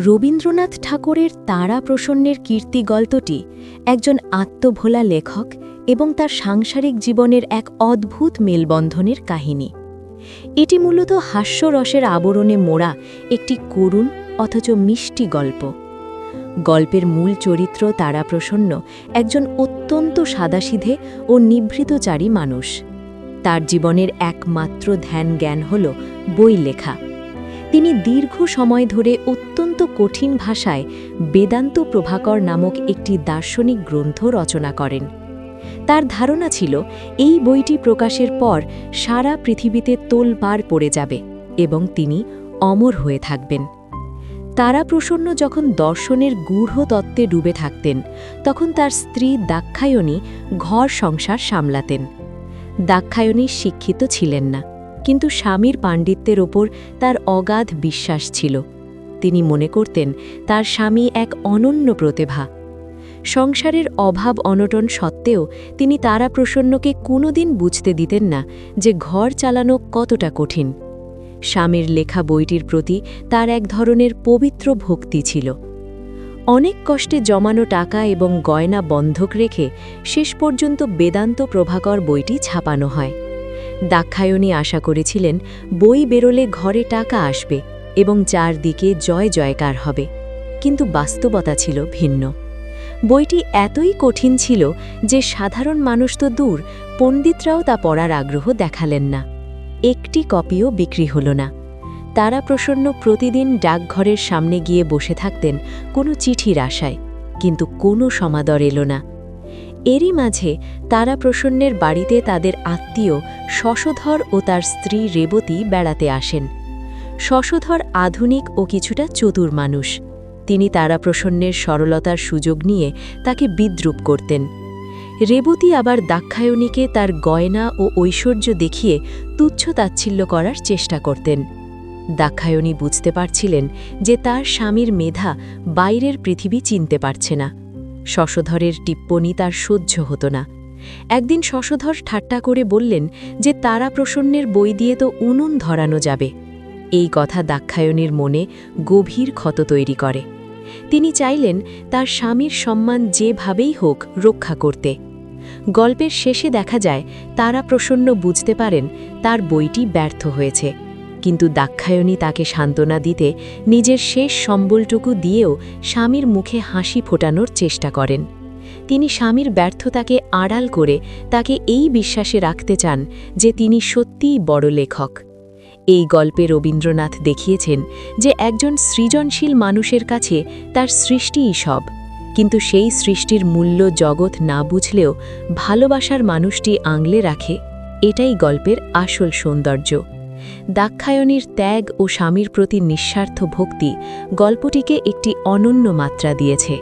রবীন্দ্রনাথ ঠাকুরের তারা প্রসন্নের কীর্তি গল্পটি একজন আত্মভোলা লেখক এবং তার সাংসারিক জীবনের এক অদ্ভুত মেলবন্ধনের কাহিনী। এটি মূলত হাস্যরসের আবরণে মোড়া একটি করুণ অথচ মিষ্টি গল্প। গল্পের মূল চরিত্র তারাপ্রসন্ন একজন অত্যন্ত সাদাসিধে ও নিভৃতচারী মানুষ। তার জীবনের একমাত্র ধ্যান জ্ঞান হল বই লেখা। তিনি দীর্ঘ সময় ধরে অত্যন্ত কঠিন ভাষায় বেদান্ত প্রভাকর নামক একটি দার্শনিক গ্রন্থ রচনা করেন। তার ধারণা ছিল এই বইটি প্রকাশের পর সারা পৃথিবীতে তোলপাড় পড়ে যাবে এবং তিনি অমর হয়ে থাকবেন। তারাপ্রসন্ন যখন দর্শনের গূঢ় তত্ত্বে ডুবে থাকতেন, তখন তার স্ত্রী দাক্ষায়ণী ঘর সংসার সামলাতেন। দাক্ষায়ণী শিক্ষিত ছিলেন না, কিন্তু স্বামীর পাণ্ডিত্যের ওপর তার অগাধ বিশ্বাস ছিল। তিনি মনে করতেন তার স্বামী এক অনন্য প্রতিভা। সংসারের অভাব অনটন সত্ত্বেও তিনি তারাপ্রসন্নকে কোনোদিন বুঝতে দিতেন না যে ঘর চালানো কতটা কঠিন। স্বামীর লেখা বইটির প্রতি তার এক ধরনের পবিত্র ভক্তি ছিল। অনেক কষ্টে জমানো টাকা এবং গয়না বন্ধক রেখে শেষ পর্যন্ত বেদান্ত প্রভাকর বইটি ছাপানো হয়। দাক্ষায়ণী আশা করেছিলেন বই বেরোলে ঘরে টাকা আসবে এবং চারদিকে জয় জয়কার হবে, কিন্তু বাস্তবতা ছিল ভিন্ন। বইটি এতই কঠিন ছিল যে সাধারণ মানুষ তো দূর, পণ্ডিতরাও তা পড়ার আগ্রহ দেখালেন না। একটি কপিও বিক্রি হল না। তারাপ্রসন্ন প্রতিদিন ডাকঘরের সামনে গিয়ে বসে থাকতেন কোনো চিঠির আশায়, কিন্তু কোনো সমাদর এলো না। এরই মাঝে তারাপ্রসন্নের বাড়িতে তাদের আত্মীয় শশধর ও তার স্ত্রী রেবতী বেড়াতে আসেন। শশধর আধুনিক ও কিছুটা চতুর মানুষ। তিনি তারাপ্রসন্নের সরলতার সুযোগ নিয়ে তাকে বিদ্রূপ করতেন। রেবতী আবার দাক্ষায়ণীকে তার গয়না ও ঐশ্বর্য দেখিয়ে তুচ্ছ-তাচ্ছিল্য করার চেষ্টা করতেন। দাক্ষায়ণী বুঝতে পারছিলেন যে তার স্বামীর মেধা বাইরের পৃথিবী চিনতে পারছে না। শশধরের টিপ্পনী তার সহ্য হতো না। একদিন শশধর ঠাট্টা করে বললেন যে তারাপ্রসন্নের বই দিয়ে তো উনুন ধরানো যাবে। এই কথা দাক্ষায়ণীর মনে গভীর ক্ষত তৈরি করে। তিনি চাইলেন তার স্বামীর সম্মান যেভাবেই হোক রক্ষা করতে। গল্পের শেষে দেখা যায় তারাপ্রসন্ন বুঝতে পারেন তার বইটি ব্যর্থ হয়েছে, কিন্তু দাক্ষায়ণী তাকে সান্ত্বনা দিতে নিজের শেষ সম্বলটুকু দিয়েও স্বামীর মুখে হাসি ফোটানোর চেষ্টা করেন। তিনি স্বামীর ব্যর্থতাকে আড়াল করে তাকে এই বিশ্বাসে রাখতে চান যে তিনি সত্যিই বড় লেখক। এই গল্পে রবীন্দ্রনাথ দেখিয়েছেন যে একজন সৃজনশীল মানুষের কাছে তার সৃষ্টিই সব, কিন্তু সেই সৃষ্টির মূল্য জগৎ না বুঝলেও ভালোবাসার মানুষটি আংলে রাখে। এটাই গল্পের আসল সৌন্দর্য। দাক্ষায়ণীর ত্যাগ ও স্বামীর প্রতি নিঃস্বার্থ ভক্তি গল্পটিকে একটি অনন্য মাত্রা দিয়েছে।